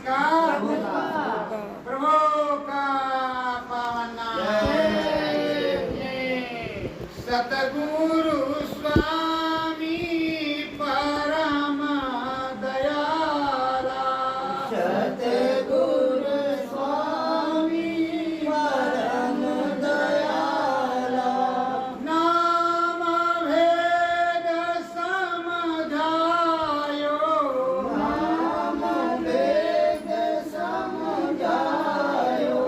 किसका? प्रभु का पावन नाम। सतगुरु स्वामी परम दयाला। सतगुरु स्वामी परम दयाला। नाम भेद समझायो। नाम वेद समझायो।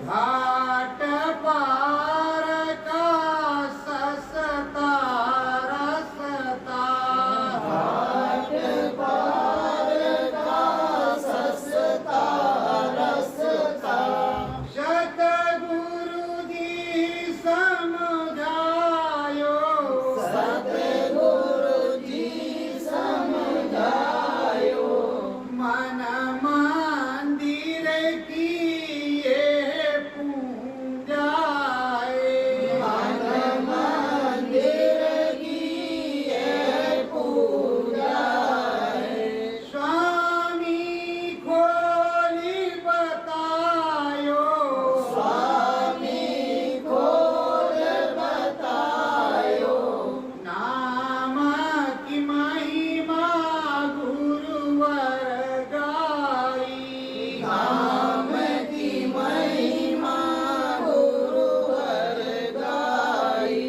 घाट पार का ससता रसता। घाट पार का ससता रसता। सतगुरु जी समझायो। सतगुरु जी समझायो। मन मंदिर की ये पूजाए। मन मंदिर की ये पूजा है। स्वामी खोली बतायो। स्वामी खोल बतायो। नाम की महिमा गुरुवर गाई। नाम की महिमा गुरुवर गाई।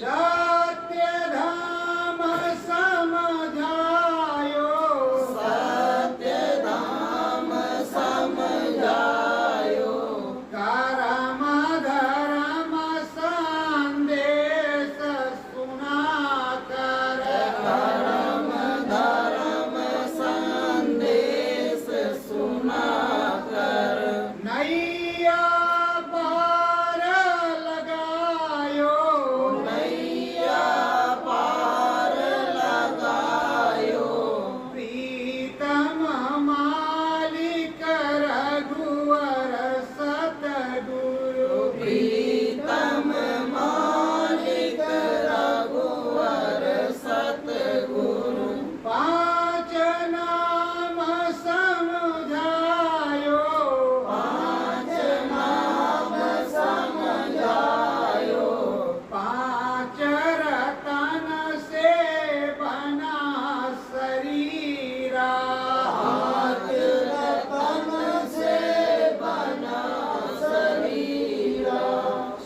सत्य धाम समझायो। सत्य धाम समझायो। कर्म धर्म संदेश सुनाकर। परम धर्म संदेश सुनाकर। नैया पार लगायो। नैया पार लगायो। प्रीतम मालिक रघुवर सतगुरु। प्रीतम मालिक रघुवर सतगुरु। पांच नाम समझायो। पांच नाम समझायो। पांच रतन से बना शरीरा। पांच रतन से बना शरीरा।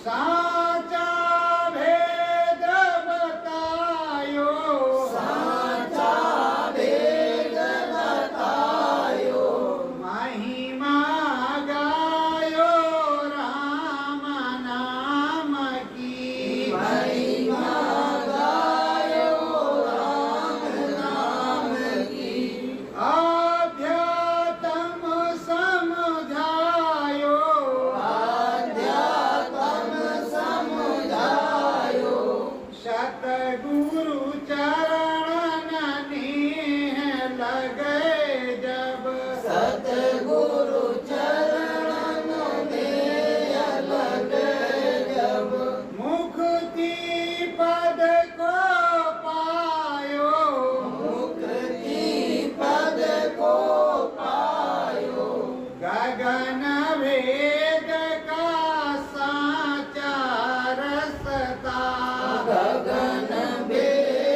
साचा भेद बतायो। साचा वेद बतायो। महिमा गायो राम नाम की। महिमा गायो राम नाम की। आध्यात्म समझायो। अध्यात्म समझायो। सतगुरु चरण नेह लगे जब। सतगुरु चरण में लगे जब। मुक्ति पद को पायो। मुक्ति पद को पायो। गगन भेद का साचा रसता। गगन भेद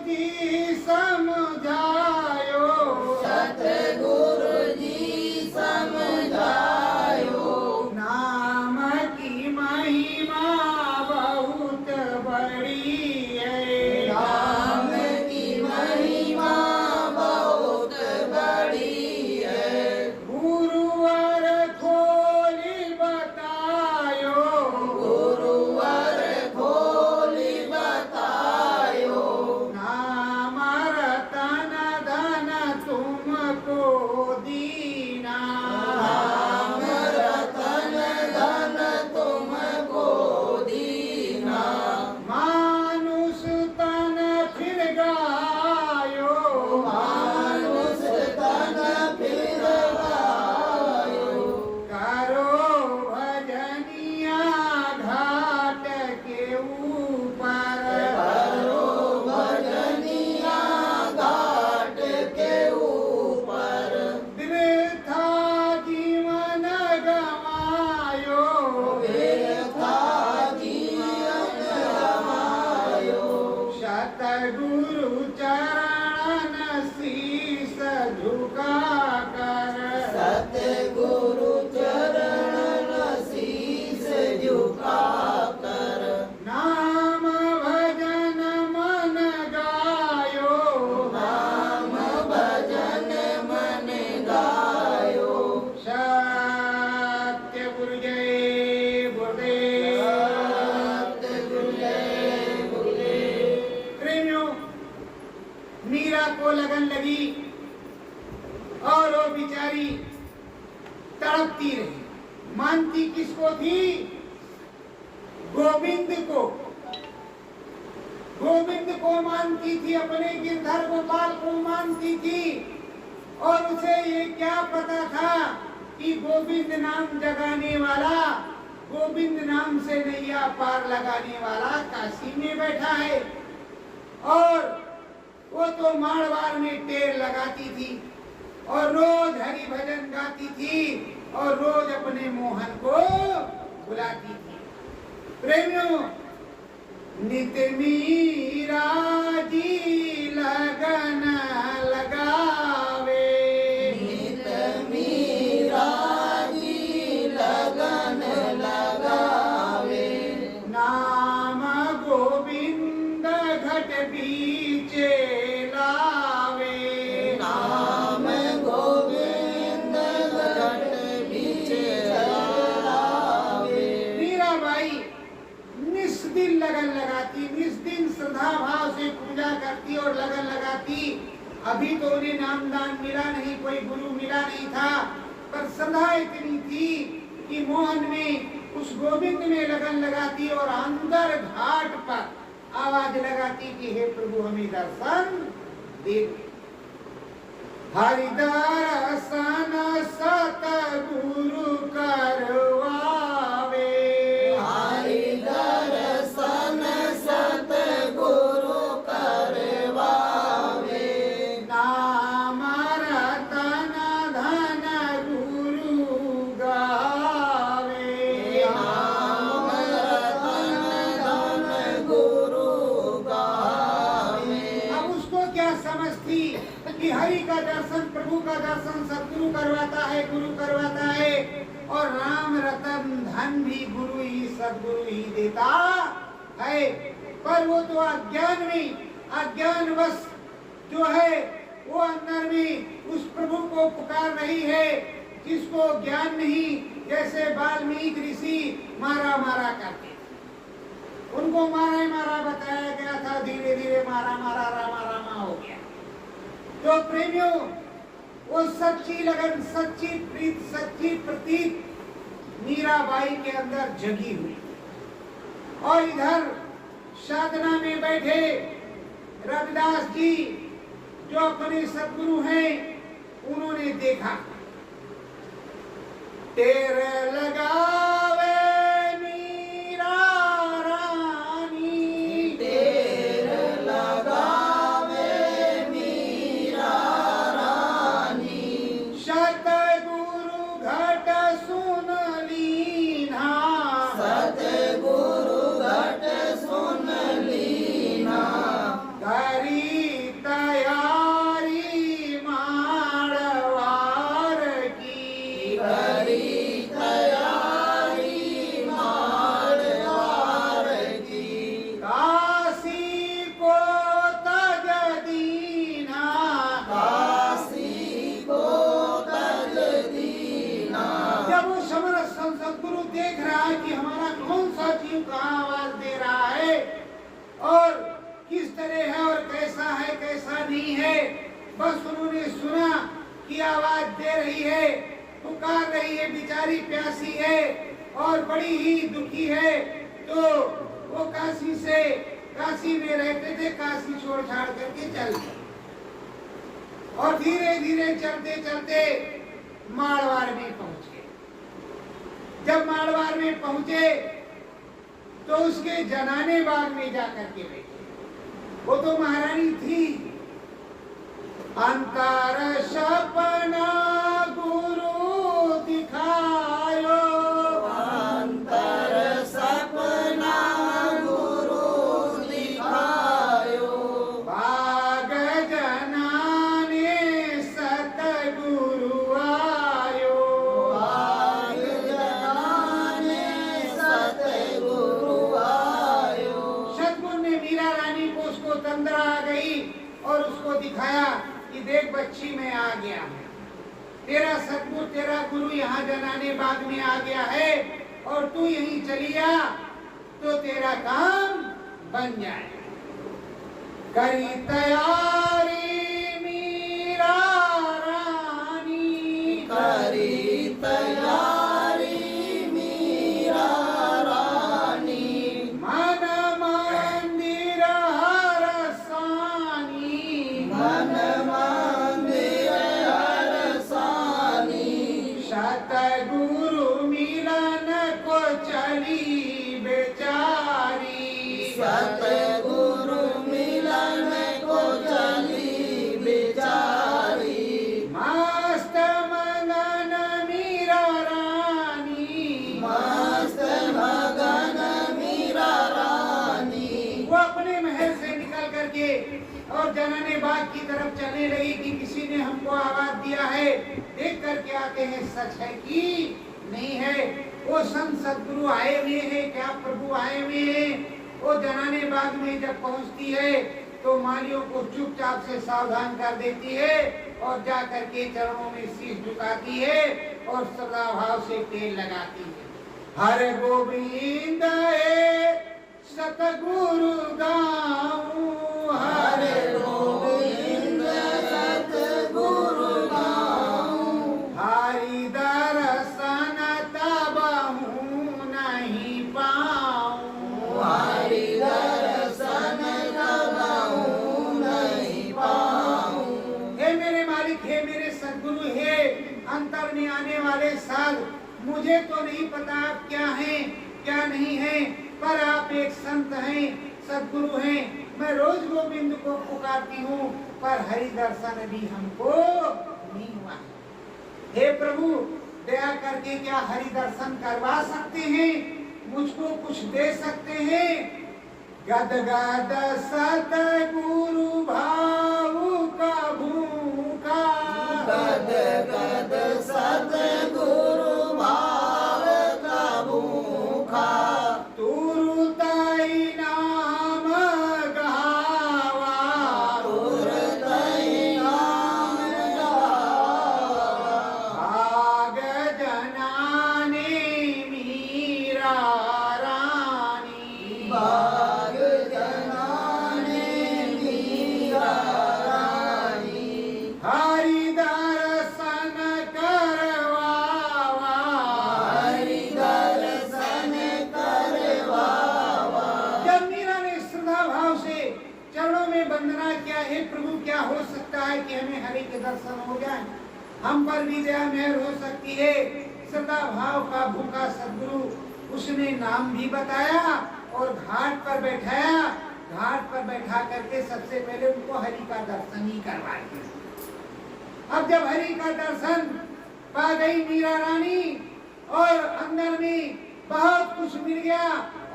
जी समझायो, सतगुरु जी समझायो। नाम की महिमा बहुत बड़ी है, नाम की महिमा बहुत बड़ी है। गुरुवर खोली बतायो, गुरुवर खोली बतायो। नाम रतन धन तुमको दीना, नाम रतन धन तुमको दीना। मानुष तन फिर गायो, मानुष तन फिर गायो। करो भजनिया घाट के ऊपर, करो भजनिया घाट के ऊपर। वृथा जीवन गवायो, व्यर्था जीवन गवायो। सतगुरु चरण शीस झुका कर, सतगुरु चरण शीस झुका कर। नाम भजन मन गायो, नाम भजन मन गायो। सत्य गुरु जय गुरुदेव। सतगुरु जय गुरुदेव। प्रेमियों, मीरा को लगन लगी और वो बिचारी तड़पती रही। मानती किसको थी? गोविंद को। गोविंद को मानती थी, अपने गिरधर गोपाल को मानती थी। और उसे ये क्या पता था कि गोविंद नाम जगाने वाला, गोविंद नाम से नैया पार लगाने वाला काशी में बैठा है। और वो तो माड़वार में टेर लगाती थी और रोज हरि भजन गाती थी और रोज अपने मोहन को बुलाती थी। प्रेमियों, नित मीरा जी लगन लगावे, नित मीरा जी लगन लगावे। नाम गोविंद घट बीचे लावे, नाम गोविंद घट बीच लावे। मीराबाई निस्दिन लगन लगाती, निस्दिन श्रद्धा भाव से पूजा करती और लगन लगाती। अभी तो उन्हें नामदान मिला नहीं, कोई गुरु मिला नहीं था, पर श्रद्धा इतनी थी कि मोहन में, उस गोविंद में लगन लगाती और अंदर घाट पर आवाज लगाती कि हे प्रभु हमें दर्शन दे। हरिदर्शन सतगुरु करवावे, हरि दर्शन सतगुरु करवावे। नाम रतन धन गुरु गावे, नाम रतन धन गुरु गावे। अब उसको क्या समझ थी कि हरि का दर्शन, प्रभु का दर्शन सतगुरु करवाता है, गुरु करवाता है। और राम रतन धन भी गुरु ही, सतगुरु ही देता है। पर वो तो अज्ञान में, अज्ञानवश जो है वो अंदर में उस प्रभु को पुकार रही है जिसको ज्ञान नहीं। जैसे वाल्मीकि ऋषि मारा मारा करते, उनको मारा ही मारा बताया गया था, धीरे धीरे मारा मारा रामा रामा हो गया। तो प्रेमियों, वो सच्ची लगन, सच्ची प्रीत, सच्ची प्रतीत मीराबाई के अंदर जगी हुई। और इधर साधना में बैठे रविदास जी जो अपने सद्गुरु हैं, उन्होंने देखा तेरे लगावे मीरा रानी, तेरे लगावे मीरा रानी। सतगुरु घट सुन लीना, सतगुरु घट सुन लीना। करी बस उन्होंने सुना कि आवाज दे रही है, पुकार रही है, बेचारी प्यासी है और बड़ी ही दुखी है। तो वो काशी में रहते थे, काशी छोड़ छाड़ करके चल गए और धीरे धीरे चलते चलते मारवाड़ में पहुंचे। जब मारवाड़ में पहुंचे तो उसके जनाने बाग में जाकर के बैठे। वो तो महारानी थी। अंतर सपना गुरु दिखायो, अंतर सपना गुरु दिखायो, बाग जनाने सतगुरु आयो, बाग जनाने सतगुरु आयो। सतगुरु ने मीरा रानी को उसको तंद्रा आ गई और उसको दिखाया कि देख बच्ची मैं आ गया है, तेरा सतगुरु तेरा गुरु यहाँ जनाने बाग में आ गया है और तू यहीं चली आ तो तेरा काम बन जाए। करी तैयारी मीरा रानी, करी तैयारी मीरा रानी, मन मंदिर हरसानी, मन मंदिर हरसानी, सतगुरु मिलन को चली बेचारी, सतगुरु मिलन को चली बेचारी, मस्त मगन मीरा रानी, मस्त मगन मीरा रानी। वो अपने महल से निकल करके और जनाने बाग की तरफ चलने लगी कि किसी ने हमको आवाज दिया है, देख करके आते हैं सच है कि नहीं है। वो संत सदगुरु आए हुए हैं, क्या प्रभु आए हुए हैं। वो जनाने बाग में जब पहुंचती है तो मालियों को चुपचाप से सावधान कर देती है और जा करके चरणों में शीश झुकाती है और सदा भाव से तेल लगाती है। हर गोविंद सतगुरु गाऊं, हरे गोविंद सतगुरु गाऊं, हरि दर्शन तबहु नहीं पाऊं, हरि दर्शन तबहु नहीं पाऊं। हे मेरे मालिक, हे मेरे सद्गुरु, हे अंतर में आने वाले साध, मुझे तो नहीं पता आप क्या हैं क्या नहीं हैं, पर आप एक संत हैं, सद्गुरु हैं। मैं रोज गोविंद को पुकारती हूँ पर हरि दर्शन भी हमको नहीं हुआ है। हे प्रभु, दया करके क्या हरि दर्शन करवा सकते हैं, मुझको कुछ दे सकते हैं। गद गद सतगुरु भाव का भूखा, गद गद सतगुरु भाव का भूखा, तुरतई नाम गावा, तुरतई नाम गावा, भाग जनाने मीरा रानी, बाग जनाने मीरा रानी, हरि दर्शन करवावा, हरि दर्शन करवावा। जब मीरा ने श्रद्धा भाव से चरणों में वंदना किया, हे प्रभु क्या हो सकता है कि हमें हरि के दर्शन हो जाए, हम पर भी दया मेहर हो सकती है। श्रद्धा भाव का भूखा सद्गुरु, उसने नाम भी बताया और घाट पर बैठाया। घाट पर बैठा करके सबसे पहले उनको हरि का दर्शन ही करवाया। अब जब हरि का दर्शन पा गई मीरा रानी और अंदर में बहुत कुछ मिल गया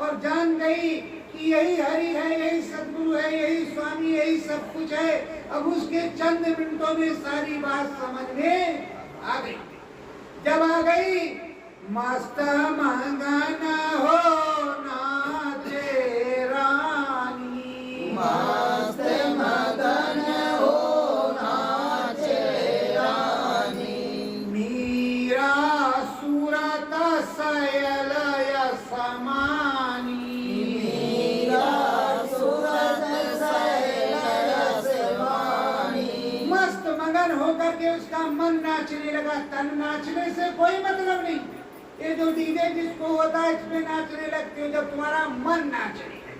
और जान गई कि यही हरि है, यही सद्गुरु है, यही स्वामी, यही सब कुछ है। अब उसके चंद मिनटों में सारी बात समझ में आ गई। जब आ गई, मस्त मगन हो नाचे रानी, मस्त मगन हो नाचे रानी, मीरा सूरत सयलय समानी, मीरा सूरत सैल समानी, मस्त मगन होकर के उसका मन नाचने लगा। तन नाचने से कोई मतलब नहीं। ये जो डीजे जिसको होता है इसमें नाचने लगते हो, जब तुम्हारा मन नाचने लगे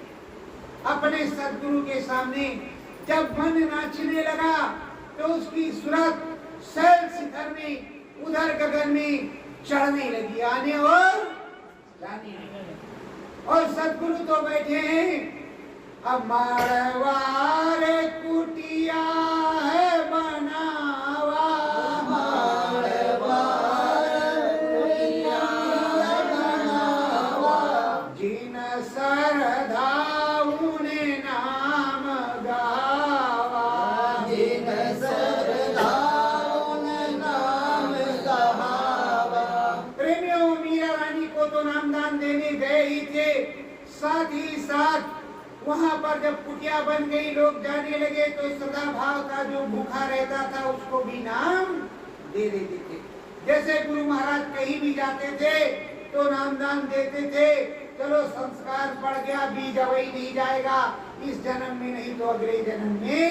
अपने सदगुरु के सामने, जब मन नाचने लगा तो उसकी सूरत शैल शिखर में, उधर गगन में चढ़ने लगी, आने और जाने लगी। और सदगुरु तो बैठे हैं। अब मारवार कुटिया है बनावा, जिन सरधाऊ ने नाम गावा, जिन सरधाऊ ने नाम गावा। प्रेमियों, मीरा रानी को तो नामदान देने गए ही थे, साथ ही साथ वहां पर जब कुटिया बन गई, लोग जाने लगे तो सदा भाव का जो भूखा रहता था उसको भी नाम दे देते थे। जैसे गुरु महाराज कहीं भी जाते थे तो नामदान देते थे। चलो संस्कार पड़ गया, बीज अवई नहीं जाएगा, इस जन्म में नहीं तो अगले जन्म में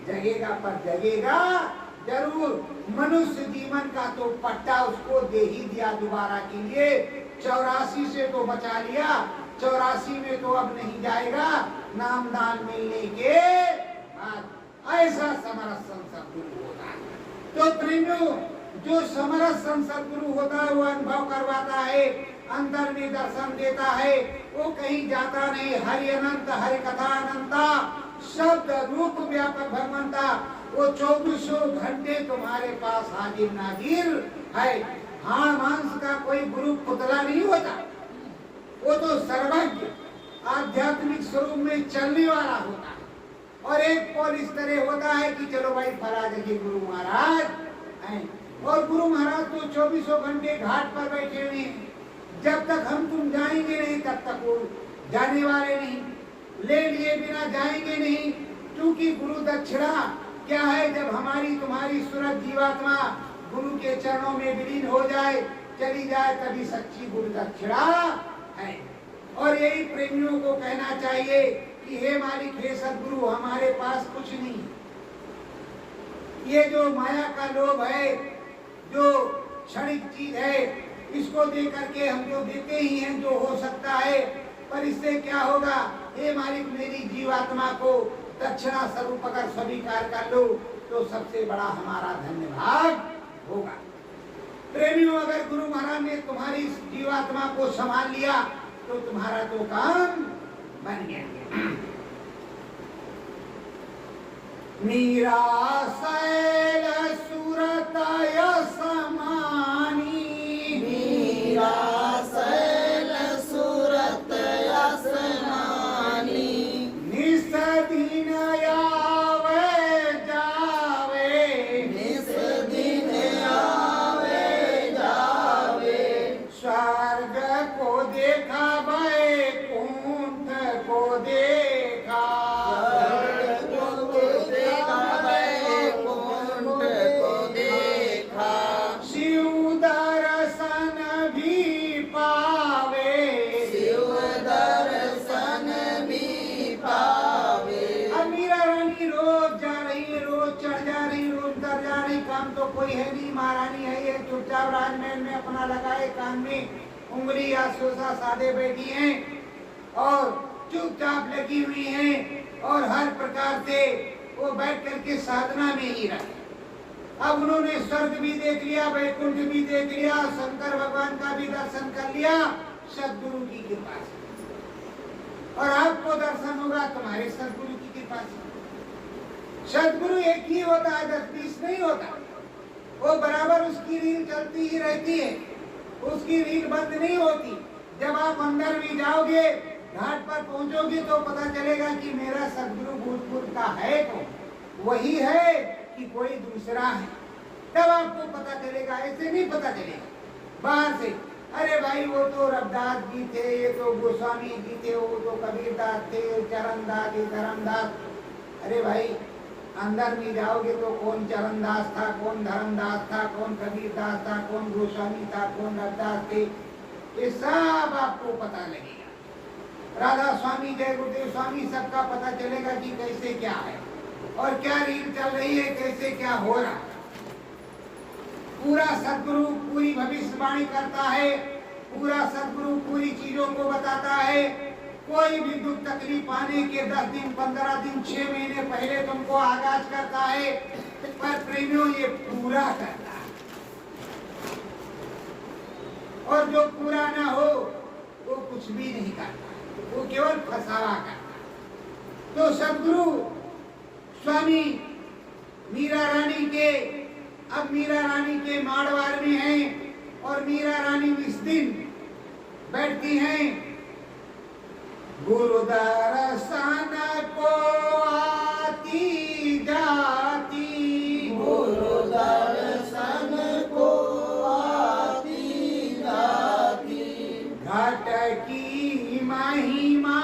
जगेगा, पर जगेगा जरूर। मनुष्य जीवन का तो पट्टा उसको दे ही दिया दोबारा के लिए। 84 से तो बचा लिया, 84 में तो अब नहीं जाएगा नामदान मिलने के बाद। ऐसा समरस सदगुरु होता है। तो प्रेमियों, जो समरस सदगुरु होता है वो अनुभव करवाता है, अंदर में दर्शन देता है, वो कहीं जाता नहीं। हरि अनंत, हरि कथा अनंता, शब्द रूप व्यापक भगवंता, वो 24 घंटे तुम्हारे पास हाजिर नाजिर है। हाँ, मांस का कोई गुरु पुतला नहीं होता, वो तो सर्वज्ञ आध्यात्मिक स्वरूप में चलने वाला होता है। और एक पॉल इस तरह होता है कि चलो भाई फला जगह गुरु महाराज हैं, और गुरु महाराज तो 24 घंटे घाट पर बैठे हुए हैं। जब तक हम तुम जाएंगे नहीं तब तक वो जाने वाले नहीं, ले लिए बिना जाएंगे नहीं। क्योंकि गुरु दक्षिणा क्या है, जब हमारी तुम्हारी सूरत जीवात्मा गुरु के चरणों में विलीन हो जाए, चली जाए, तभी सच्ची गुरु दक्षिणा है। और यही प्रेमियों को कहना चाहिए कि हे मालिक, हे सदगुरु, हमारे पास कुछ नहीं। ये जो माया का लोभ है, जो क्षणिक चीज है, इसको दे करके हम तो देते ही हैं जो हो सकता है, पर इससे क्या होगा। हे मालिक, मेरी जीवात्मा को दक्षिणा स्वरूप अगर स्वीकार कर लो तो सबसे बड़ा हमारा धन्यवाद होगा। प्रेमियों, अगर गुरु महाराज ने तुम्हारी जीवात्मा को संभाल लिया तो तुम्हारा तो काम बन गया। मीरा शैल सूरत समानी, मीरा शैल सूरत असमानी, निस दिन आवे जावे, निस दिन आवे जावे। स्वर्ग को देखा, वैकुंठ को देखा, स्वर्ग को देखा, वैकुंठ को देखा। शिव दर्शन भी पावे, शिव दर्शन भी पावे। अब मीरा रानी रोज जा रही है, रोज चढ़ जा रही, रोज उतर जा रही। काम तो कोई है नहीं, महारानी है ये, चुपचाप राजमहल में अपना लगाए कान में उंगली या सोसा साधे बैठी हैं और चुपचाप लगी हुई हैं, और हर प्रकार से वो बैठ करके साधना में ही रहे। अब उन्होंने स्वर्ग भी देख लिया, वैकुंठ भी देख लिया, शंकर भगवान का भी दर्शन कर लिया सदगुरु की कृपा से। और आपको दर्शन होगा तुम्हारे सदगुरु की कृपा से। सदगुरु एक ही होता है, 10-20 नहीं होता। वो बराबर उसकी रील चलती ही रहती है, उसकी रील बंद नहीं होती। जब आप अंदर भी जाओगे, घाट पर पहुंचोगे तो पता चलेगा कि मेरा सदगुरु भूतपूर्व का है तो वही है कि कोई दूसरा है, तब आपको पता चलेगा। ऐसे नहीं पता चलेगा बाहर से, अरे भाई वो तो रविदास जी थे, ये तो गोस्वामी जी थे, वो तो कबीरदास थे, चरणदास, धर्मदास। अरे भाई, अंदर में जाओगे तो कौन चरणदास था, कौन धर्मदास था, कौन कबीरदास था, कौन गोस्वामी था, कौन रविदास थे, ये सब आपको पता लगेगा। राधा स्वामी, जय गुरुदेव स्वामी, सबका पता चलेगा कि कैसे क्या है। और क्या रील चल रही है, कैसे क्या हो रहा। पूरा सदगुरु पूरी भविष्यवाणी करता है, पूरा सदगुरु पूरी चीजों को बताता है। कोई भी दुख तकलीफ आने के 10 दिन 15 दिन 6 महीने पहले तुमको आगाज करता है, पर प्रेमियों ये पूरा करता है। और जो पूरा ना हो वो कुछ भी नहीं करता, वो केवल फसावा करता। तो सदगुरु स्वामी मीरा रानी के, अब मीरा रानी के माड़वार में हैं और मीरा रानी इस दिन बैठती हैं। गुरु दर्शन को आती जाती, गुरु दर्शन को आती जाती, घट की महिमा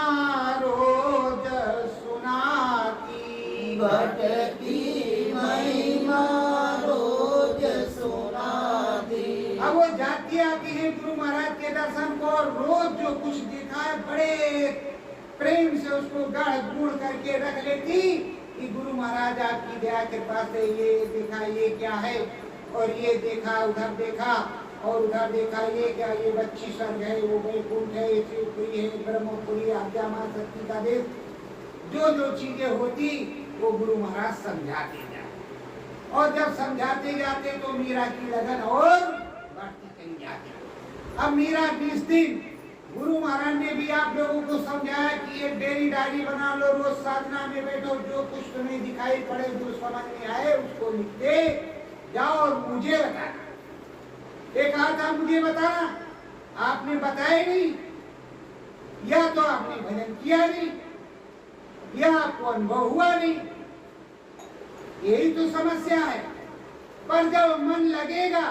रोज सुनाती, घट की महिमा रोज सुनाती। अब वो जाती आती है गुरु महाराज के दर्शन को, और रोज जो कुछ देखा है बड़े प्रेम से उसको गाढ़ गूढ़ करके रख लेती कि गुरु महाराज आपकी दया कृपा से ये देखा, ये क्या है, और ये देखा, उधर देखा, और उधर देखा, ये क्या, ये बच्ची स्वर्ग है, वो वैकुंठ है, ये शिवपुरी है, ब्रह्मपुरी, आज्ञा मां शक्ति का देश। जो जो चीजें होती वो गुरु महाराज समझाते जाते, और जब समझाते जाते तो मीरा की लगन और बढ़ती चली जाती। अब मीरा 20 दिन गुरु महाराज ने भी आप लोगों को समझाया कि एक डेली डायरी बना लो, रोज साधना में बैठो, जो कुछ तुम्हें दिखाई पड़े, जो समझ में आए उसको लिखते जाओ और मुझे बताना। एक कहा था मुझे बताना, आपने बताया नहीं, या तो आपने भजन किया नहीं, या आपको अनुभव हुआ नहीं, यही तो समस्या है। पर जब मन लगेगा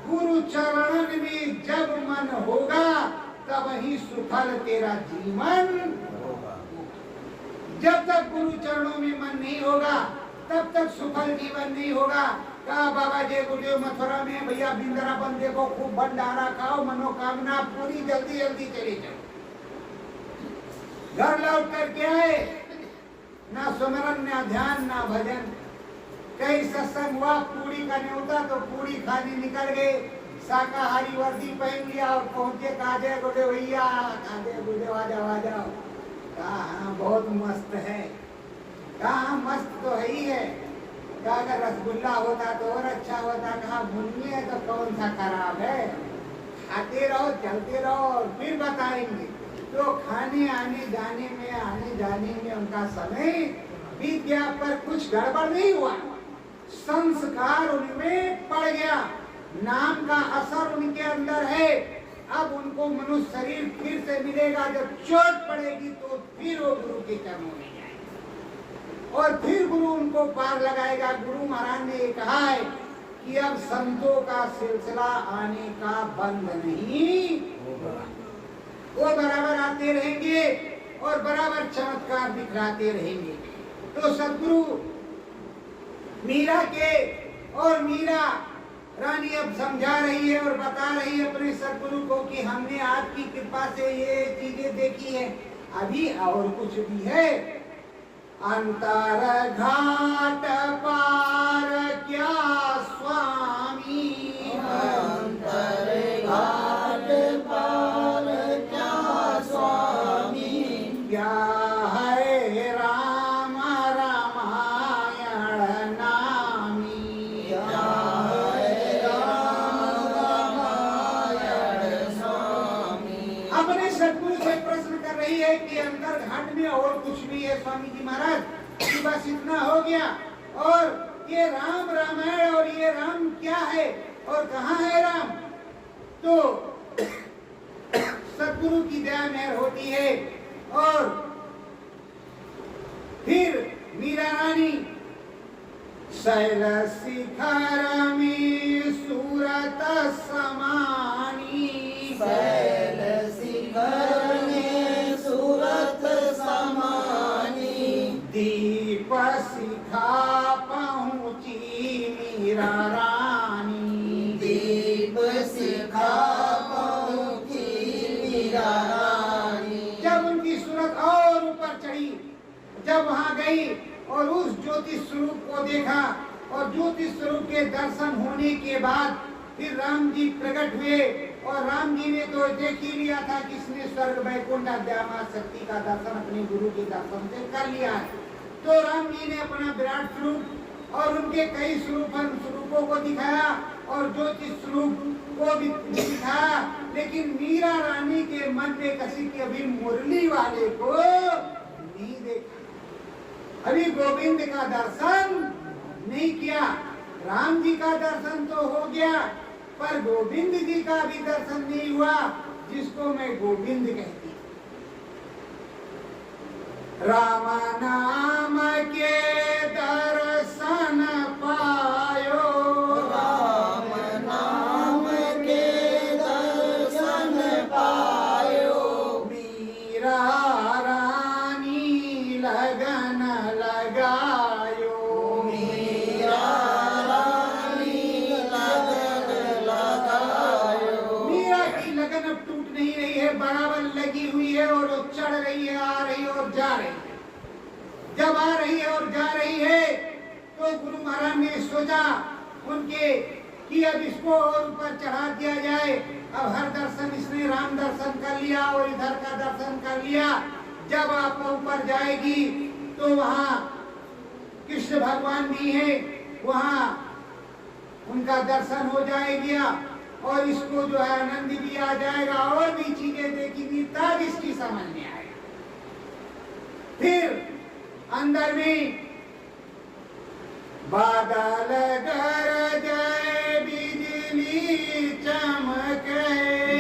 गुरु चरणन में, जब मन होगा तब ही सुफल तेरा जीवन होगा। जब तक गुरु चरणों में मन नहीं होगा तब तक सुफल जीवन नहीं होगा। कहा बाबा जय गुरुदेव मथुरा में, भैया बिंदरापन देखो, खूब भंडारा खाओ, मनोकामना पूरी, जल्दी जल्दी चले जाओ। घर लौट करके आए, ना सुमरन, ना ध्यान, ना भजन। कई सत्संग हुआ, पूरी का न्योता तो पूरी खाने निकल गए, शाकाहारी वर्दी पहन लिया और पहुंचे, कहा जय गुरुदेव भैया, कहा जय गुरुदेव आ जाओ आ जाओ। कहा हाँ बहुत मस्त है, कहा मस्त तो है ही है, कहा अगर रसगुल्ला होता तो और अच्छा होता, कहा बुनिए है तो कौन सा खराब है, खाते रहो चलते रहो और फिर बताएंगे। तो खाने आने जाने में उनका समय बीत गया, पर कुछ गड़बड़ नहीं हुआ, संस्कार उनमें पड़ गया, नाम का असर उनके अंदर है। अब उनको मनुष्य शरीर फिर से मिलेगा, जब चोट पड़ेगी तो फिर वो गुरु के चरणों में जाएंगे और फिर गुरु उनको पार लगाएगा। गुरु महाराज ने कहा है कि अब संतों का सिलसिला आने का बंद नहीं होगा, वो बराबर आते रहेंगे और बराबर चमत्कार दिखलाते रहेंगे। तो सदगुरु मीरा के, और मीरा रानी अब समझा रही है और बता रही है अपने सदगुरु को कि हमने आपकी कृपा से ये चीजें देखी है, अभी और कुछ भी है। अंतर घाट पार क्या स्वामी, अंतर घाट पार क्या स्वामी, क्या है राम रामायण नामी, क्या है राम रामायण स्वामी। अपने सदगुरु से प्रश्न कर रही है कि अंतर घाट में और कुछ भी है स्वामी जी महाराज, कि बस इतना हो गया, और ये राम रामायण, और ये राम क्या है और कहाँ है राम। तो सदगुरु की दया मेहर होती है और फिर मीरा रानी शैल शिखर में सूरत समानी, शैल शिखर में सूरत समानी, दीप शिखा पहुंची मीरा रानी, दीप शिखा पहुंची मीरा रानी। जब उनकी सूरत और ऊपर चढ़ी, जब वहां गई और उस ज्योति देखा और ज्योति स्वरूप के दर्शन होने के बाद फिर राम जी प्रकट हुए और राम जी ने तो देख ही लिया था कि इसने स्वर्ग वैकुंठ अद्यामा शक्ति का दर्शन अपने गुरु के दर्शन से कर लिया है। तो राम जी ने अपना विराट स्वरूप और उनके कई स्वरूपों को दिखाया और ज्योति स्वरूप को भी दिखाया, लेकिन मीरा रानी के मन में किसी के अभी मुरली वाले को नहीं देखा, अभी गोविंद का दर्शन नहीं किया। राम जी का दर्शन तो हो गया पर गोविंद जी का भी दर्शन नहीं हुआ, जिसको मैं गोविंद कहती हूँ। राम नाम के दर्शन पायो, राम नाम के दर्शन पायो, मीरा रानी लगन लगायो, मीरा रानी लगन लगायो। मीरा की लगन अब टूट नहीं रही है, बराबर लगी हुई है और वो चढ़ रही है, आ रही है और जा रही है। जब आ रही है और जा रही है तो गुरु महाराज ने सोचा उनके कि अब इसको और ऊपर चढ़ा दिया जाए। अब हर दर्शन इसने राम दर्शन कर लिया और इधर का दर्शन कर लिया। जब आप ऊपर जाएगी तो वहाँ कृष्ण भगवान भी हैं, वहाँ उनका दर्शन हो जाएगा और इसको जो है आनंद भी आ जाएगा और भी चीजें देखेगी, तब इसकी समझ में आएगा। फिर अंदर में बादल गरजे बिजली चमके,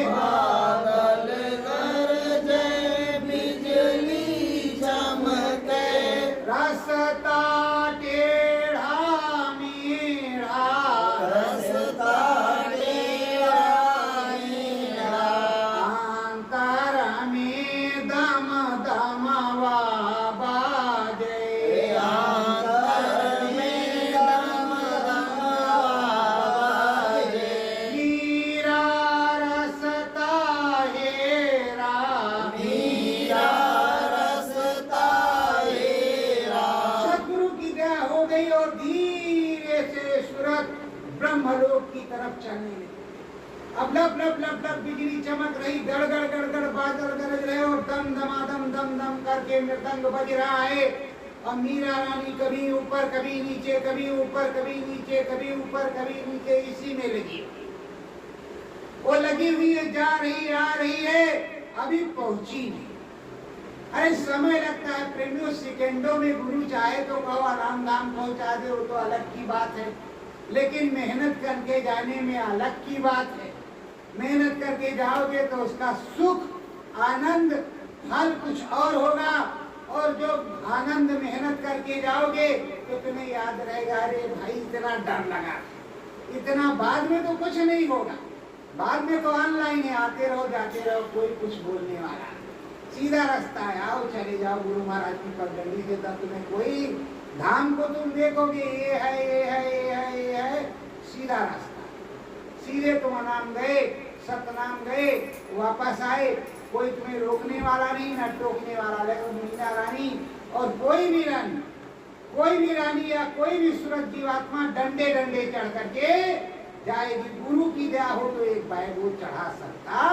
बादल गरजे बिजली चमके, रास्ता टेढ़ा मेढ़ा, रास्ता टेढ़ा मेढ़ा, अंतर में दम दमवा बाजे, अंतर में दम दमाजे, मीरा रसता हेरा, मीरा रसता हेरा। सदगुरु की दया हो गई और धीरे से सूरत ब्रह्मलोक की तरफ चलने लगी। अब लब लब लब लब बिजली चमक रही, गड़ गड़ गड़ गड़ बादल गरज रहे और दम दमादम दम दम करके मृदंग बज रहा है। और मीरा रानी कभी ऊपर कभी नीचे, कभी ऊपर कभी नीचे, कभी ऊपर कभी नीचे, इसी में लगी हुई। वो लगी हुई है, जा रही आ रही है, अभी पहुंची नहीं। अरे समय लगता है प्रेमियों, सेकेंडों में गुरु चाहे तो कहो आराम धाम पहुंचा दे, वो तो अलग की बात है, लेकिन मेहनत करके जाने में अलग की बात है। मेहनत करके जाओगे तो उसका सुख आनंद फल कुछ और होगा, और जो आनंद मेहनत करके जाओगे तो तुम्हें याद रहेगा, अरे भाई इतना डर लगा, इतना बाद में तो कुछ नहीं होगा, बाद में तो ऑनलाइन है, आते रहो जाते रहो, कोई कुछ बोलने वाला नहीं। सीधा रास्ता है, आओ चले जाओ गुरु महाराज की पगडंडी के तब तुम्हें कोई धाम को तुम देखोगे, ये है ये है ये है ये है, सीधा रास्ता। सीधे तुम नाम गए, सतनाम गए, वापस आए, कोई तुम्हें रोकने वाला नहीं, न टोकने वाला। लेकिन मीरा रानी और कोई भी रानी या कोई भी सूरत जीवात्मा डंडे डंडे चढ़ करके जाएगी। गुरु की दया हो तो एक बैग वो चढ़ा सकता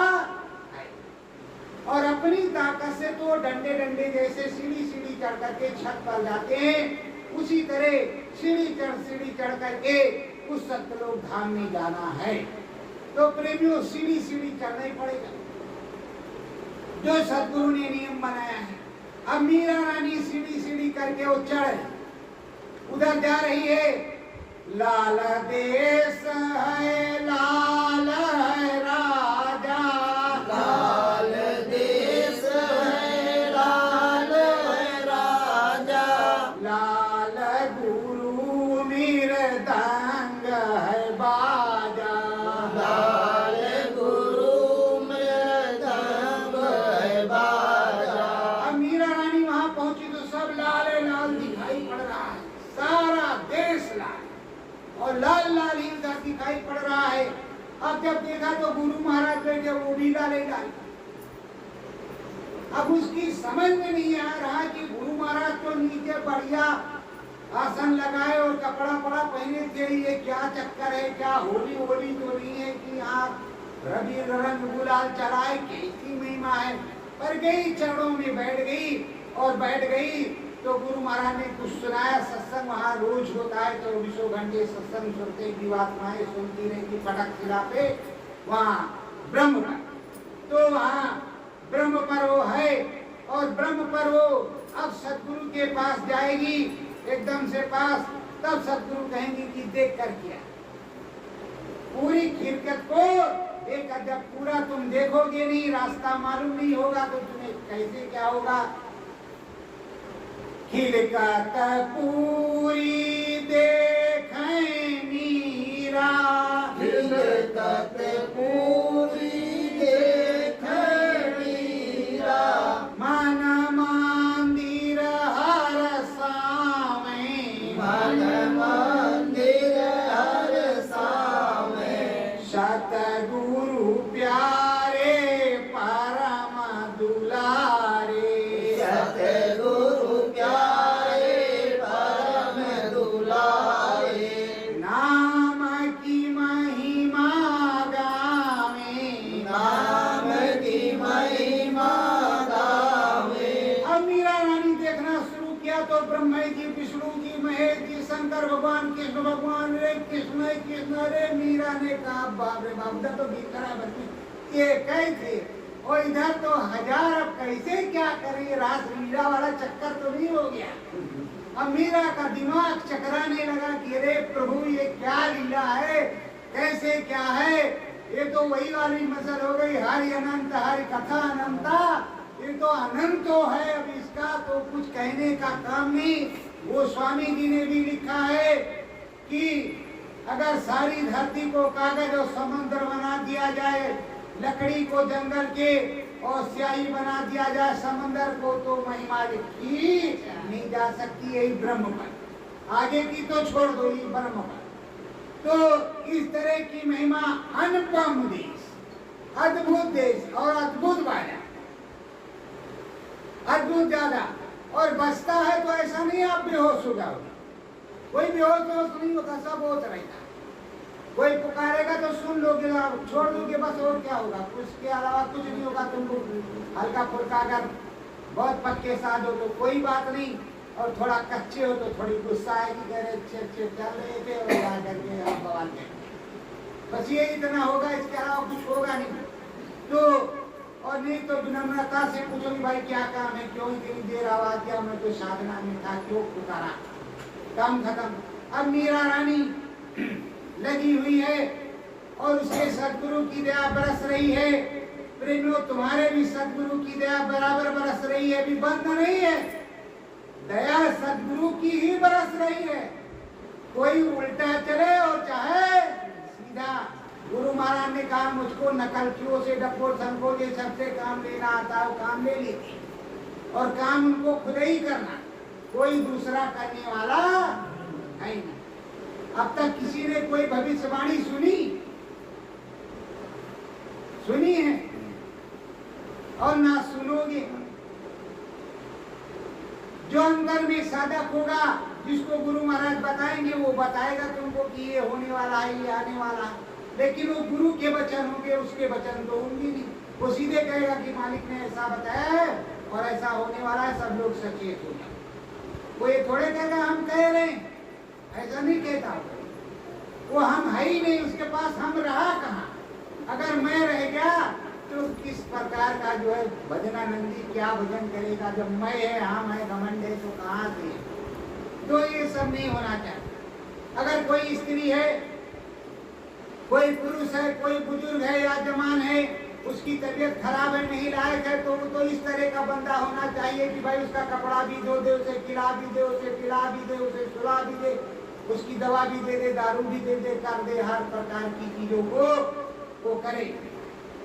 है, और अपनी ताकत से तो डंडे डंडे जैसे सीढ़ी सीढ़ी चढ़ करके छत पर जाते हैं, उसी तरह सीढ़ी चढ़ करके उस सत्यलोक धाम में जाना है। तो प्रेमियों, सीढ़ी सीढ़ी चढ़ना ही पड़ेगा, जो सदगुरु ने नियम बनाया है। अब मीरा रानी सीढ़ी सीढ़ी करके वो चढ़ उधर जा रही है। लाल देश है, लाल है राजा, लाल देश है, लाल है राजा, लाल गुरु मृदंग है बाजा, लाल गुरु मृदंग है बाजा। अब मीरा रानी वहां पहुंची तो सब लाल लाल दिखाई पड़ रहा है, सारा देश लाल और लाल लाल ही उधर दिखाई पड़ रहा है। अब जब देखा तो गुरु महाराज बैठे, वो भी लाले लाल। अब उसकी समझ में नहीं आ रहा कि गुरु महाराज तो नीचे बढ़िया आसन लगाए और कपड़ा पड़ा पहने थे। ये क्या चक्कर है, क्या होली होली तो नहीं है कि आप रवि रंग गुलाल चलाए, कैसी महिमा है। पर गई चरणों में बैठ गई और बैठ गई तो गुरु महाराज ने कुछ सुनाया। सत्संग वहाँ रोज होता है, 24 घंटे सत्संग सुनते, जीवात्माएं सुनती रहेगी पटक शिला पे वहाँ ब्रह्म पर। तो वहाँ ब्रह्म पर वो है और ब्रह्म पर वो अब सतगुरु के पास जाएगी एकदम से पास। तब सतगुरु कहेंगे कि देख कर किया पूरी खिरकत को देख। जब पूरा तुम देखोगे नहीं, रास्ता मालूम नहीं होगा तो तुम्हें कैसे क्या होगा। खिलकत पूरी देखें मीरा, खिलकत पूरी देखें मीरा, मन मंदिर हर सावे, मन मंदिर हर सावे, सतगुरु प्यारे परम दुलारे, सतगुरु प्यारे परम दुलारे, नाम की महिमा गावे, नाम की महिमा गावे। अब मीरा रानी देखना शुरू किया तो ब्रह्मा जी, विष्णु जी, महेश जी, शंकर भगवान, कृष्ण भगवान, रे कृष्ण कृष्ण। रे मीरा ने कहा बाप रे बाप, तो भीतरा बच्ची ये कैसे, और इधर तो हजार, अब कैसे क्या करें। रास मीरा वाला चक्कर तो नहीं हो गया। अब मीरा का दिमाग चकराने लगा कि अरे प्रभु ये क्या लीला है, कैसे क्या है। ये तो वही वाली मसल हो गई, हरि अनंत हरि कथा अनंता। ये तो अनंत तो है, अब इसका तो कुछ कहने का काम नहीं। वो स्वामी जी ने भी लिखा है कि अगर सारी धरती को कागज और समुद्र बना दिया जाए, लकड़ी को जंगल के और स्याही बना दिया जाए समंदर को, तो महिमा लिखी नहीं जा सकती। यही ब्रह्म पर, आगे की तो छोड़ दो, ये ब्रह्म पर। तो इस तरह की महिमा, अनुपम देश, अद्भुत देश और अद्भुत वाला, अद्भुत ज्यादा। और बचता है तो ऐसा नहीं आप बेहोश हो जाओगे, कोई बेहोश नहीं होगा, सब होश रहेगा। कोई पुकारेगा तो सुन लोगे, आप छोड़ दोगे बस, और क्या होगा। उसके अलावा कुछ नहीं होगा तुमको। हल्का फुल्का अगर बहुत पक्के साथ हो तो कोई बात नहीं, और थोड़ा कच्चे हो तो थोड़ी गुस्सा आएगी, कह रहे अच्छे चल रहे थे और जा करके आप बवाल करेंगे। बस ये इतना होगा, इसके अलावा कुछ होगा नहीं। तो और नहीं तो विनम्रता से पूछोगे भाई क्या काम है, क्यों इतनी देर आवाज दिया, मैं तो साधना में था, क्यों पुकारा, काम खत्म। अब मीरा रानी लगी हुई है और उसके सदगुरु की दया बरस रही है। प्रेमियों, तुम्हारे भी सदगुरु की दया बराबर बरस रही है, अभी बंद नहीं है। दया सदगुरु की ही बरस रही है। कोई उल्टा चले और चाहे सीधा। गुरु महाराज ने कहा मुझको नकलचियों से, डपोर संघों से सबसे काम लेना आता है, काम ले लेते, और काम उनको खुद ही करना, कोई दूसरा करने वाला है नहीं। अब तक किसी ने कोई भविष्यवाणी सुनी है और ना सुनोगे। जो अंदर में साधक होगा, जिसको गुरु महाराज बताएंगे, वो बताएगा तुमको कि ये होने वाला है, ये आने वाला है। लेकिन वो गुरु के वचन होंगे, उसके वचन तो होंगे नहीं। वो सीधे कहेगा कि मालिक ने ऐसा बताया है और ऐसा होने वाला है, सब लोग सचेत हो जाए। वो ये थोड़े कहेगा हम कह रहे हैं, ऐसा नहीं कहता होगा। वो हम है ही नहीं, उसके पास हम रहा कहाँ। अगर मैं रह गया तो किस प्रकार का जो है भजनानंदी क्या भजन करेगा। जब मैं है, हम है, घमंड है, तो कहाँ से। तो ये सब नहीं होना चाहिए। अगर कोई स्त्री है, कोई पुरुष है, कोई बुजुर्ग है या जवान है, उसकी तबीयत खराब है, नहीं लायक है, तो वो तो इस तरह का बंदा होना चाहिए कि भाई उसका कपड़ा भी धो दे, उसे खिला भी दे, उसे पिला भी दे, उसे सुला भी दे, उसकी दवा भी दे दे, दारू भी दे दे, कर दे, हर प्रकार की चीजों को वो करे।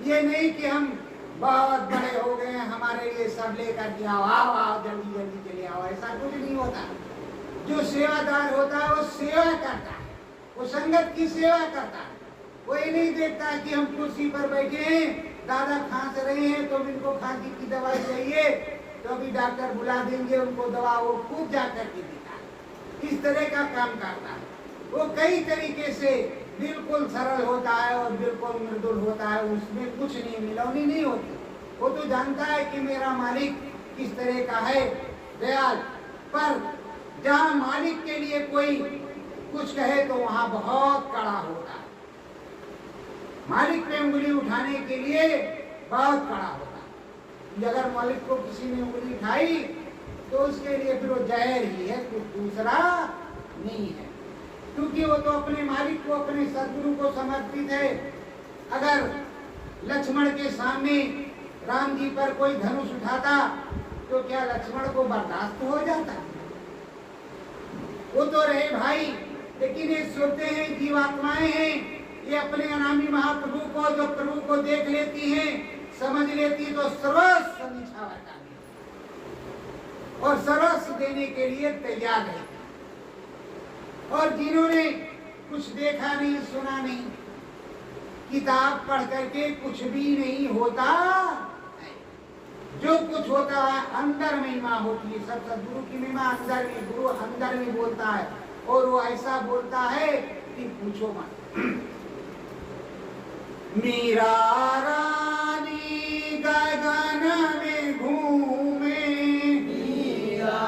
ये नहीं कि हम बहुत बड़े हो गए हैं, हमारे लिए सब लेकर के आओ, आओ जल्दी जल्दी चले आओ, ऐसा कुछ नहीं होता। जो सेवादार होता है वो सेवा करता है, वो संगत की सेवा करता है। वो ये नहीं देखता कि हम कुर्सी पर बैठे हैं, दादा खांस रहे हैं तो इनको खांसी की दवाई चाहिए, तो अभी डॉक्टर बुला देंगे उनको दवा, वो खूब जा करके देता है। इस तरह का काम करता है। वो कई तरीके से बिल्कुल सरल होता है और बिल्कुल मृदुल होता है, उसमें कुछ नहीं मिलौनी नहीं होती। वो तो जानता है कि मेरा मालिक किस तरह का है, दयाल। पर जहाँ मालिक के लिए कोई कुछ कहे तो वहाँ बहुत कड़ा होता है। मालिक पे उंगली उठाने के लिए बहुत कड़ा होता है। अगर मालिक को किसी ने उंगली उठाई तो उसके लिए फिर वो जहर ही है, कुछ दूसरा नहीं है, क्योंकि वो तो अपने मालिक को, अपने सद्गुरु को समर्पित है। अगर लक्ष्मण के सामने राम जी पर कोई धनुष उठाता तो क्या लक्ष्मण को बर्दाश्त हो जाता? वो तो रहे भाई, लेकिन ये सोते हैं, जीवात्माएं हैं, ये अपने अनामी महाप्रभु को, जो प्रभु को देख लेती हैं, समझ लेती तो सर्वस्व निछावर कर और सर्वस्व देने के लिए तैयार है। और जिन्होंने कुछ देखा नहीं, सुना नहीं, किताब पढ़ करके कुछ भी नहीं होता, जो कुछ होता है अंदर महिमा होती है। सब सद्गुरु की महिमा अंदर में, गुरु अंदर में बोलता है और वो ऐसा बोलता है कि पूछो मत। मीरा रानी गगन में घूमे, मीरा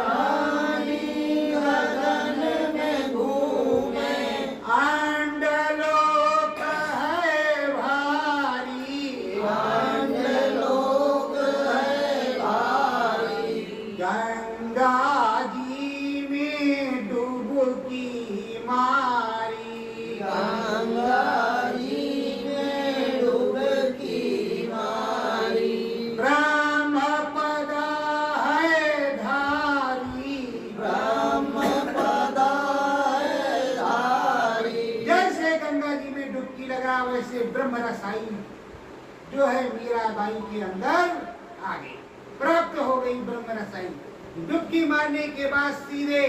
रानी गगन में घूमे, आंडलोक है भारी, आंडलोक है भारी, गंगा जी में डुबकी मारी, गंगा जी में डुबकी मारी, ब्रह्मपद है धारी, ब्रह्मपद है धारी। जैसे गंगा जी में डुबकी लगा वैसे ब्रह्म रसाई जो है मीराबाई के अंदर आ गई, प्राप्त हो गई ब्रह्म रसाई। डुबकी मारने के बाद सीधे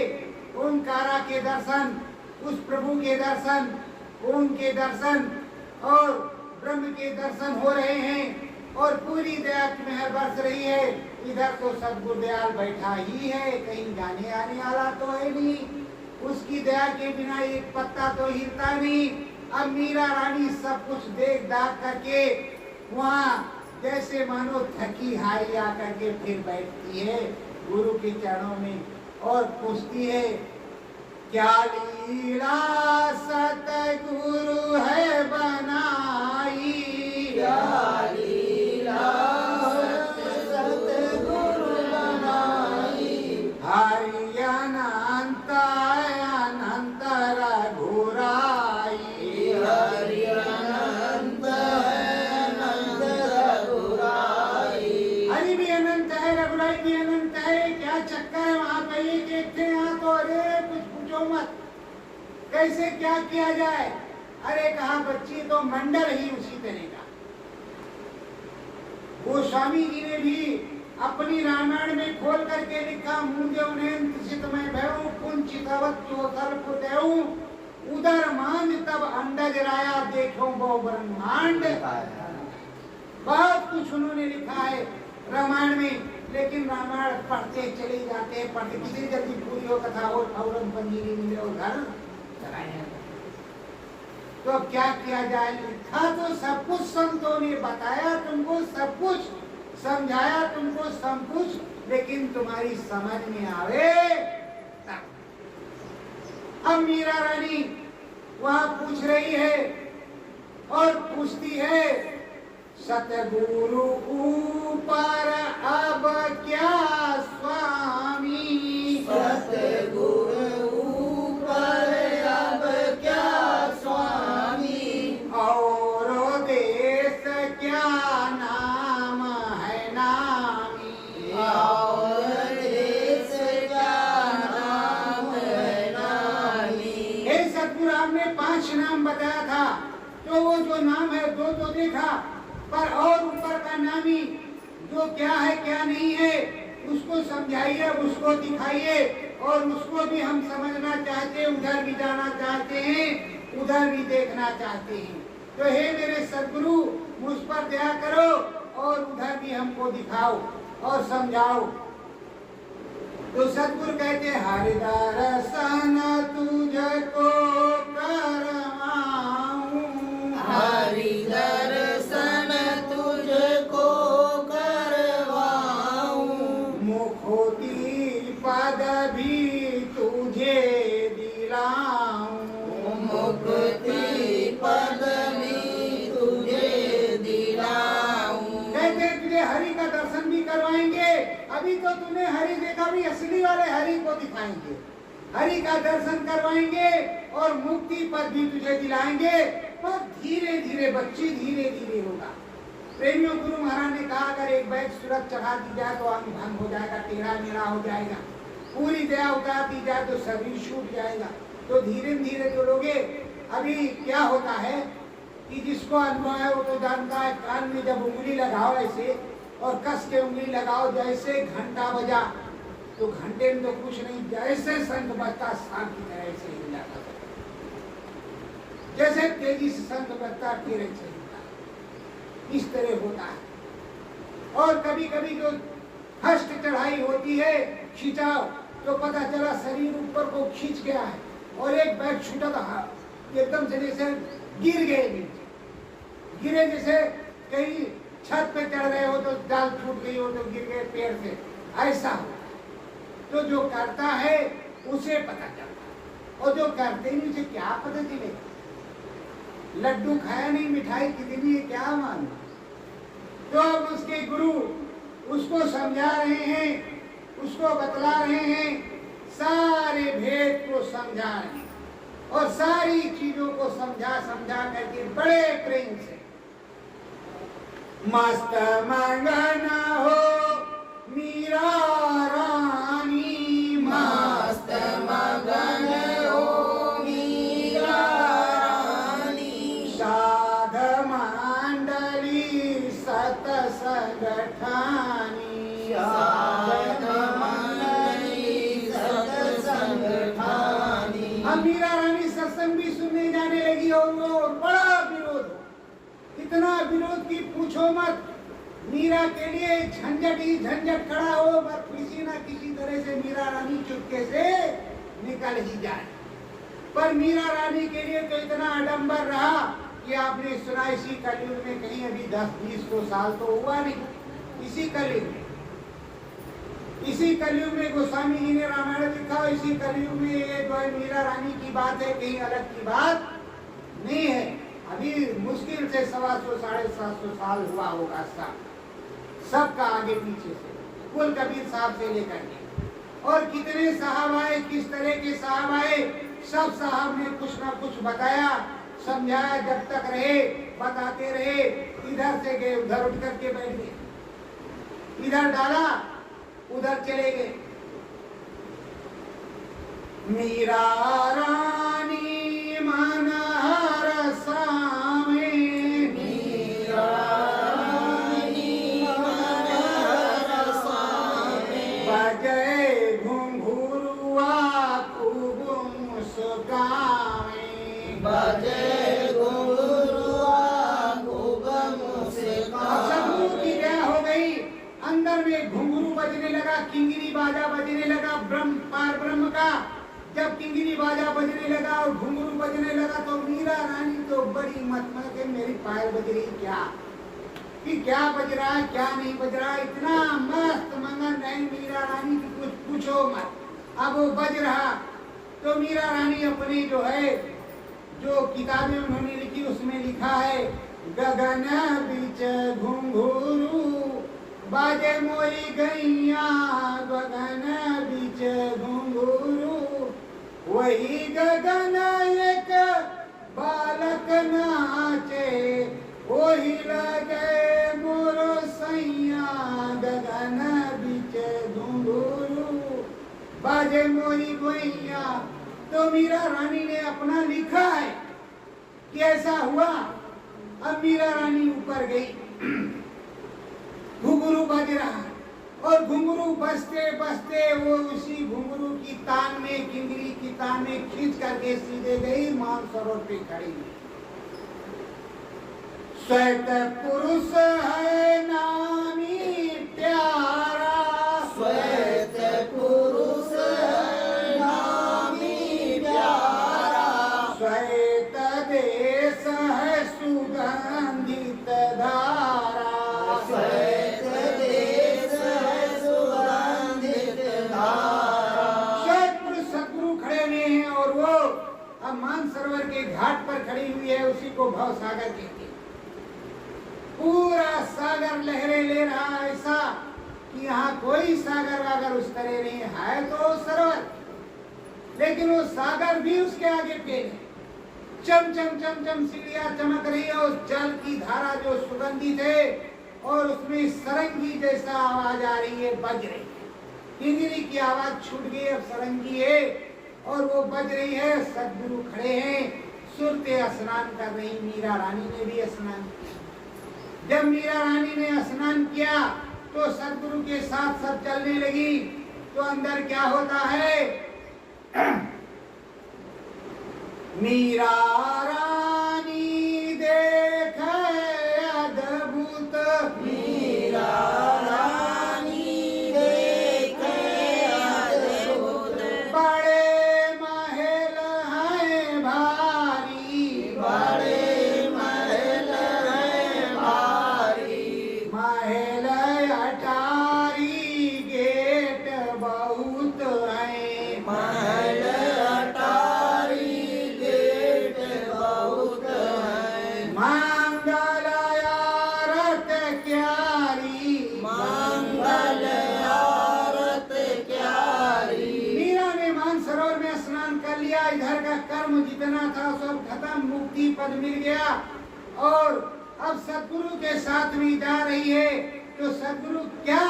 ओंकारा के दर्शन, उस प्रभु के दर्शन, ओम के दर्शन और ब्रह्म के दर्शन हो रहे हैं और पूरी दया की मेहर बरस रही है। इधर तो सद्गुरु दयाल बैठा ही है, कहीं जाने आने वाला तो है नहीं, उसकी दया के बिना एक पत्ता तो हिलता नहीं। अब मीरा रानी सब कुछ देख दाख करके वहाँ जैसे मानो थकी हारी आकर के फिर बैठती है गुरु के चरणों में और पूछती है, क्या लीला सतगुरु है बनाई, क्या लीला सतगुरु बनाई, हरि अनंत अनंत रघुराई, हरि अनंत अनंत रघुराई। हरि भी अनंत है, रघुराई भी अनंत है। क्या चक्कर है वहाँ पे? एक थे यहाँ तो अरे कुछ पूछो मत, कैसे क्या किया जाए। अरे कहा बच्ची तो मंडल ही उसी तरह का। गोस्वामी जी ने भी अपनी रामायण में खोल करके लिखा, मुझे उन्हें चितमय भयऊ कुंचितवत जो सर्वदेऊ उदर मान तब अंडज राया देखो बहु ब्रह्मांड। बहुत कुछ उन्होंने लिखा है रामायण में, लेकिन रामायण पढ़ते चले जाते हैं, पढ़ते कितनी जल्दी पूरी हो कथा हो, औरंग पंजीरी मिले और घर चलाए। तो अब क्या किया जाए? लिखा तो सब कुछ संतों ने बताया तुमको, सब कुछ समझाया तुमको, सब कुछ, लेकिन तुम्हारी समझ में आवे तब। अब मीरा रानी वहां पूछ रही है और पूछती है, सतगुरु ऊपर अब क्या स्वामी, सतगुरु ऊपर अब क्या स्वामी, और देश क्या नाम है नामी, और देश क्या नाम है नामी। हे सतगुरु, आपने 5 नाम बताया था, तो वो जो नाम है 2 तो देखा, पर और ऊपर का नामी जो क्या है क्या नहीं है उसको समझाइए, उसको दिखाइए, और उसको भी हम समझना चाहते हैं, उधर भी जाना चाहते हैं, उधर भी देखना चाहते हैं। तो हे मेरे सद्गुरु, मुझ पर दया करो और उधर भी हमको दिखाओ और समझाओ। तो सतगुरु कहते हरि दर्शन तुझको करवाऊं, हरि दर्शन तुझको करवाऊं, मुखोती पद भी तुझे दिलाऊं, मुक्ति पद भी तुझे दिलाऊं। कहते तुझे हरि का दर्शन भी करवाएंगे। अभी तो तूने हरि देखा, भी असली वाले हरि को दिखाएंगे, हरि का दर्शन करवाएंगे और मुक्ति पद भी तुझे दिलाएंगे। पर धीरे धीरे बच्ची, धीरे धीरे होगा। प्रेमियों, गुरु महाराज ने कहा अगर एक बैग सूरज चढ़ा दी जाए तो अंग भंग हो जाएगा, टेढ़ा मेढ़ा हो जाएगा। पूरी दया उतार दी जाए तो शरीर छूट जाएगा। तो धीरे धीरे जो लोगे, अभी क्या होता है कि जिसको अनुभव है वो तो जानता है। कान में जब उंगली लगाओ ऐसे और कस के उंगली लगाओ, जैसे घंटा बजा तो घंटे में तो कुछ नहीं, जैसे शंख बजता सांप की तरह से हिल जाता है, जैसे तेजी से शंख बजता फिर ऐसे हिलता है, इस तरह होता है। और कभी कभी जो फर्स्ट चढ़ाई होती है, खिंचाव, तो पता चला शरीर ऊपर को खींच गया है और एक बैग छूटा था, एकदम से जैसे गिर गए नीचे, गिरे जैसे कहीं छत पे चढ़ रहे हो तो डाल छूट गई हो तो गिर गए पेड़ से, ऐसा होता है। तो जो करता है उसे पता चलता है, और जो करते नहीं उसे क्या पता चलेगा। लड्डू खाया नहीं, मिठाई कितनी है क्या मालूम। तो अब उसके गुरु उसको समझा रहे हैं, उसको बतला रहे हैं, सारे भेद को समझा रहे हैं और सारी चीजों को समझा समझा करके बड़े प्रेम से मस्त मंगन हो मीरा रानी, मस्त मगन हो मीरा रानी, साध मंडली सतसंग ठानी, साध मंडली सत्संग ठानी। अब मीरा रानी सत्संग भी सुनने जाने लगी और बड़ा विरोध, इतना विरोध की पूछो मत। मीरा के लिए झंझट ही झंझट खड़ा हो, पर किसी ना किसी तरह से मीरा रानी चुपके से निकल ही जाए। पर मीरा रानी के लिए तो इतना आडंबर रहा कि आपने सुना इसी कलयुग में कहीं अभी 10-20 साल तो हुआ नहीं। इसी कलयुग में, इसी कलयुग में गोस्वामी जी ने रामायण लिखा, इसी कलयुग में ये जो है मीरा रानी की बात है, कहीं अलग की बात नहीं है। अभी मुश्किल से 750-750 साल हुआ होगा सबका आगे पीछे से, कुल कबीर साहब से लेकर के। और कितने साहब आए, किस तरह के साहब आए, सब साहब ने कुछ ना कुछ बताया, समझाया, जब तक रहे बताते रहे। इधर से गए उधर उठ करके बैठ गए, इधर डाला उधर चले गए। मीरा रानी मन हरसावे, मीरा रानी मन हरसावे, बजे घुंघरुआ खूब मुस्कावे, बजे घुंघरुआ खूब मुस्कावे। सतगुरु की दया हो गई, अंदर में घुंघरू बजने लगा, किंगरी बाजा बजने लगा ब्रह्म पार ब्रह्म का। जब किंगरी बाजा बजने लगा और घुंघरू बजने लगा तो मीरा रानी तो बड़ी मतमल के मेरी पायल बज रही क्या, कि क्या बज रहा है क्या नहीं बज रहा है। इतना मस्त मंगन रही मीरा रानी की कुछ पूछो मत। अब वो बज रहा तो मीरा रानी अपनी जो है, जो किताबें उन्होंने लिखी उसमें लिखा है, गगन बीच घुंघरू बाजे मोरी गैया, गगन बीच घुंघरू वही गगन एक बालक नाचे, वही लगे मोरो सैया, गगन बीच घुंघरू बाजे मोरी गैया। तो मीरा रानी ने अपना लिखा है कि ऐसा हुआ। अब मीरा रानी ऊपर गई, घुंघरू बज रहा है और घुंघरू बजते बजते वो उसी घुंघरू की तान में, किंगरी की तान में खींच करके सीधे गई मानसरोवर पे खड़ी। श्वेत पुरुष है नामी प्यारा, श्वेत पुरुष श्वेत देश है सुगंधित धारा। श्वेत देश है सुगंधित धारा। श्वेत पुरुष सद्गुरु खड़े हुए हैं और वो अब मानसरोवर के घाट पर खड़ी हुई है, उसी को भव सागर कहते हैं। पूरा सागर लहरें ले रहा है, ऐसा कि यहाँ कोई सागर वागर उस तरह नहीं है, तो सरोवर, लेकिन वो सागर भी उसके आगे फेल है। चम चम चम चम सीढ़ियां चमक रही है, उस जल की धारा जो सुगंधित है और उसमें सरंगी जैसा आवाज आ रही है, बज रही है। किंगरी की आवाज छूट गई, अब सरंगी है और वो बज रही है। सद्गुरु खड़े हैं, सुरते स्नान कर रही। मीरा रानी ने भी स्नान किया। जब मीरा रानी ने स्नान किया तो सद्गुरु के साथ सब चलने लगी। तो अंदर क्या होता है? मीरा रानी देखे अद्भुत, मीरा रानी देखे अद्भुत, बड़े महल हैं भारी, बड़े महल हैं भारी, महल अटारी गेट बहुत हैं, महल अटारी गेट बहुत हैं, मंगल आरत क्यारी, मंगल आरत क्यारी। मीरा ने मानसरोवर में स्नान कर लिया। इधर का कर्म जितना था सब खत्म, मुक्ति पद मिल गया और अब सद्गुरु के साथ में जा रही है। तो सद्गुरु क्या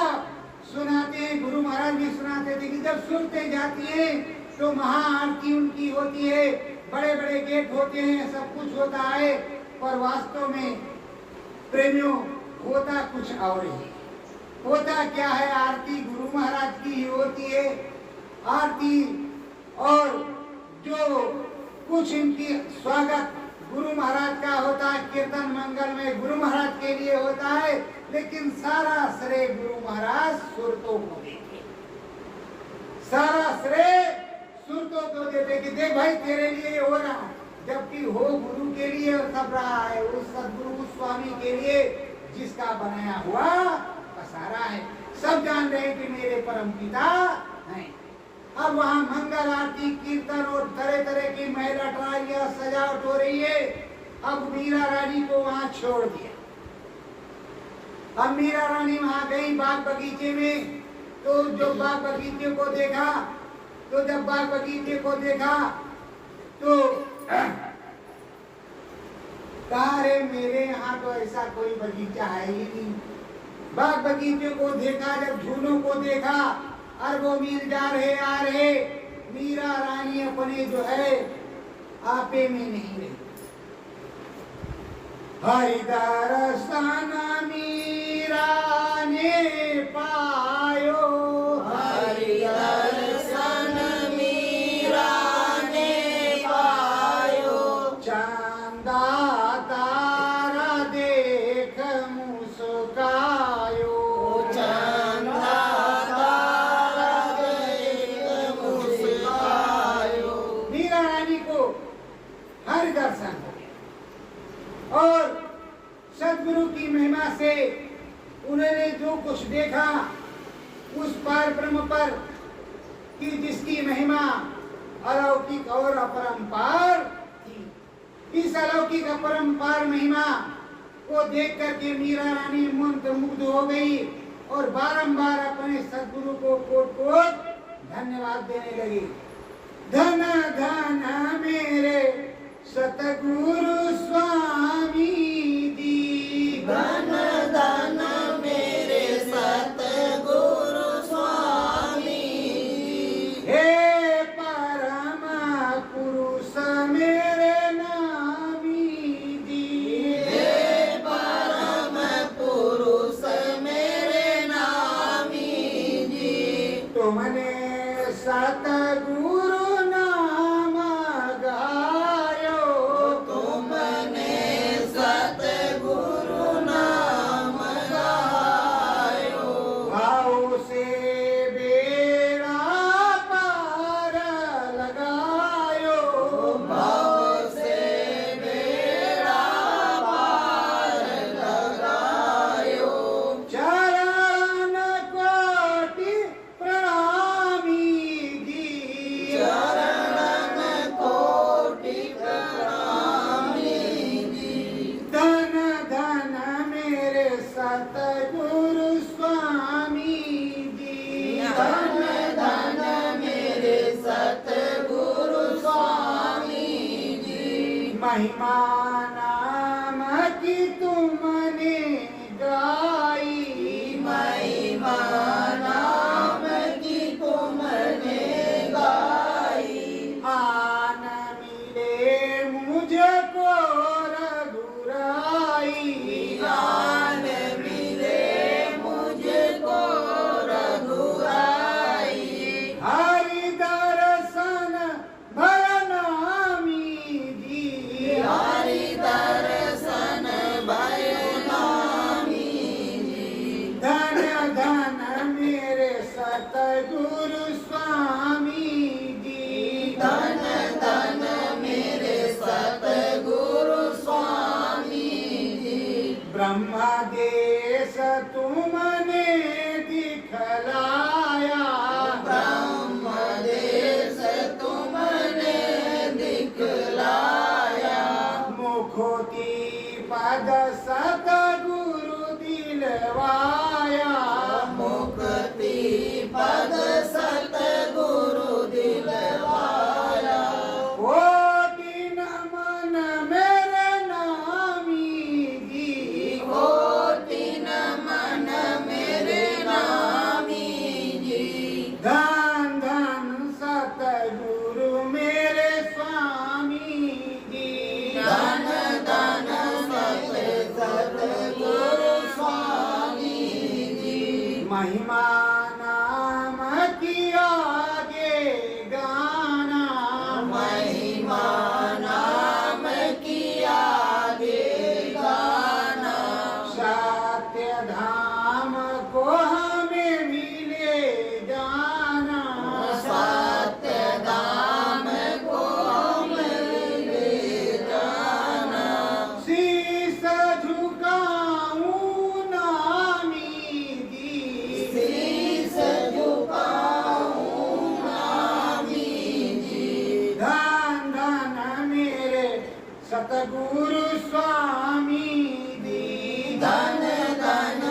सुनाते हैं? गुरु महाराज भी सुनाते थे कि जब सुनते जाती है तो महाआरती उनकी होती है, बड़े बड़े गेट होते हैं, सब कुछ होता है, पर वास्तव में प्रेमियों होता कुछ और ही। होता क्या है? आरती गुरु महाराज की ही होती है। आरती और जो कुछ इनकी स्वागत गुरु महाराज का होता है, कीर्तन मंगल में गुरु महाराज के लिए होता है, लेकिन सारा श्रेय गुरु महाराज सुरतों को देते, सारा श्रेय सुरतों को देते कि देख भाई तेरे लिए हो रहा है, जबकि हो गुरु के लिए सब रहा है, उस सदगुरु उस स्वामी के लिए जिसका बनाया हुआ पसारा है। सब जान रहे हैं कि मेरे परम पिता हैं। अब वहाँ मंगल आरती कीर्तन और तरह तरह की महल अटारियां सजावट हो रही है। अब मीरा रानी को वहाँ छोड़ दिया। अब मीरा रानी वहाँ गई बाग बगीचे में, तो जो बाग बगीचे को देखा, तो जब बाग बगीचे को देखा तो कहा रे मेरे यहाँ तो ऐसा कोई बगीचा है ही नहीं। बाग बगीचे को देखा, जब झूलों को देखा, अरबों मील जा रहे आ रहे, मीरा रानी अपने जो है आपे में नहीं रही। हरि दर्शन मीरा ने पायो, हरि दर्शन मीरा ने पायो, चंदा तारा देख मुस्कायो, चंदा तारा देख मुस्कायो। मीरा रानी को हरि दर्शन हो गया और सद्गुरु की महिमा से उन्होंने जो कुछ देखा उस पार ब्रह्म पर कि जिसकी महिमा अलौकिक और अपरंपार थी। इस अलौकिक अपरंपार महिमा को देख करके मीरा रानी मंत्रमुग्ध हो गई और बारंबार अपने सद्गुरु को कोट कोट धन्यवाद देने लगी। धन धन मेरे सतगुरु स्वामी जी, धन धन मेरे सतगुरु स्वामी जी, हे परम पुरुष मेरे नामी जी, हे परम पुरुष मेरे नामी जी। तुमने सतगुरु नाम महिमा नाम की तुमने गाई, महिमा नाम की तुमने गाई। आन मिले मुझको रघुराई, आन मिले मुझको रघुराई। हरि दर्शन भयनामी जी, हरि दर्शन भयो नामी जी। धन धन मेरे सतगुरु स्वामी जी, धन धन मेरे सतगुरु स्वामी जी। ब्रह्मदेश तुमने दिखलाया, ब्रह्मदेश तुमने दिखलाया। मुखोती पद सतगुरु दिलवाया, मुक्ति पद सतगुरु दिलवाया। कोटि नमन मेरे नामी जी, कोटि नमन मेरे नामी जी। धन धन सतगुरु मेरे स्वामी जी, धन धन सतगुरु स्वामी जी। महिमा नाम की आगे गाना, महिमा नाम की आगे गाना। सत्य धाम को हमें भी ले जाना, सत्य धाम को मिले जाना। शीस झुकाऊं नामी जी, शीस झुकाऊं नामी जी। धन धन मेरे सतगुरु स्वामी जी, धन धन